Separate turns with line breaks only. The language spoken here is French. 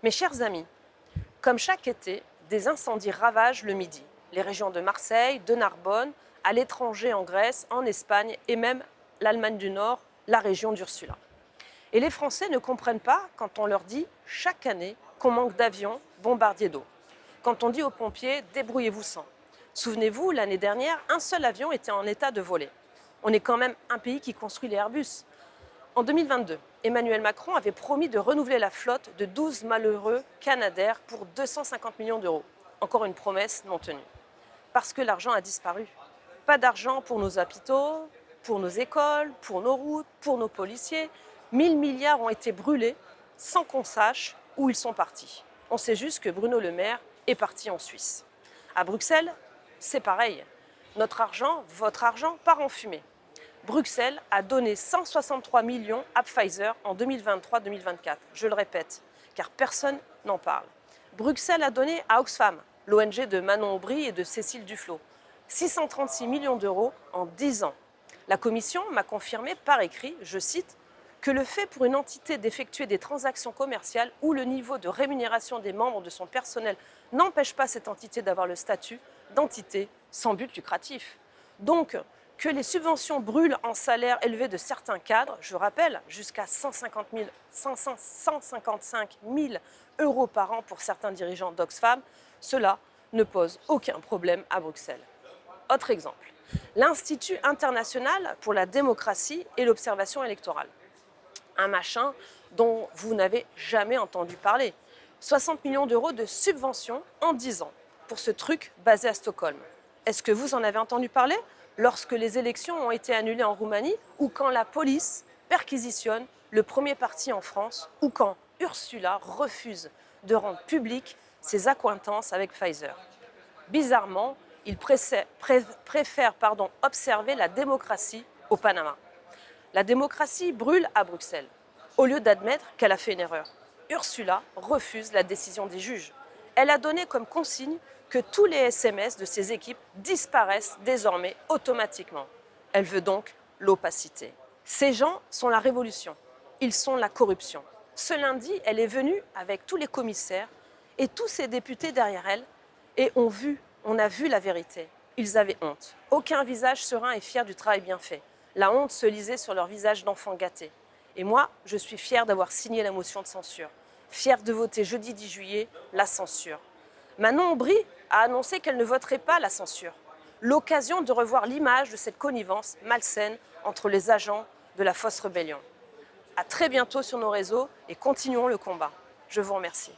Mes chers amis, comme chaque été, des incendies ravagent le Midi, les régions de Marseille, de Narbonne, à l'étranger en Grèce, en Espagne et même l'Allemagne du Nord, la région d'Ursula. Et les Français ne comprennent pas quand on leur dit chaque année qu'on manque d'avions bombardiers d'eau. Quand on dit aux pompiers « débrouillez-vous sans ». Souvenez-vous, l'année dernière, un seul avion était en état de voler. On est quand même un pays qui construit les Airbus. En 2022, Emmanuel Macron avait promis de renouveler la flotte de 12 malheureux Canadair pour 250 millions d'euros. Encore une promesse non tenue. Parce que l'argent a disparu. Pas d'argent pour nos hôpitaux, pour nos écoles, pour nos routes, pour nos policiers. 1000 milliards ont été brûlés sans qu'on sache où ils sont partis. On sait juste que Bruno Le Maire est parti en Suisse. À Bruxelles, c'est pareil. Notre argent, votre argent, part en fumée. Bruxelles a donné 163 millions à Pfizer en 2023-2024. Je le répète, car personne n'en parle. Bruxelles a donné à Oxfam, l'ONG de Manon Aubry et de Cécile Duflot, 636 millions d'euros en 10 ans. La Commission m'a confirmé par écrit, je cite, que le fait pour une entité d'effectuer des transactions commerciales où le niveau de rémunération des membres de son personnel n'empêche pas cette entité d'avoir le statut d'entité sans but lucratif. Donc, que les subventions brûlent en salaire élevé de certains cadres, je rappelle, jusqu'à 155 000 euros par an pour certains dirigeants d'Oxfam, cela ne pose aucun problème à Bruxelles. Autre exemple, l'Institut international pour la démocratie et l'observation électorale. Un machin dont vous n'avez jamais entendu parler. 60 millions d'euros de subventions en 10 ans pour ce truc basé à Stockholm. Est-ce que vous en avez entendu parler lorsque les élections ont été annulées en Roumanie ou quand la police perquisitionne le premier parti en France ou quand Ursula refuse de rendre publiques ses accointances avec Pfizer. Bizarrement, ils préfèrent observer la démocratie au Panama. La démocratie brûle à Bruxelles, au lieu d'admettre qu'elle a fait une erreur. Ursula refuse la décision des juges. Elle a donné comme consigne que tous les SMS de ses équipes disparaissent désormais automatiquement. Elle veut donc l'opacité. Ces gens sont la révolution. Ils sont la corruption. Ce lundi, elle est venue avec tous les commissaires et tous ces députés derrière elle et on a vu la vérité. Ils avaient honte. Aucun visage serein et fier du travail bien fait. La honte se lisait sur leur visage d'enfants gâtés. Et moi, je suis fière d'avoir signé la motion de censure. Fière de voter jeudi 10 juillet la censure. Manon Aubry a annoncé qu'elle ne voterait pas la censure. L'occasion de revoir l'image de cette connivence malsaine entre les agents de la fausse rébellion. À très bientôt sur nos réseaux et continuons le combat. Je vous remercie.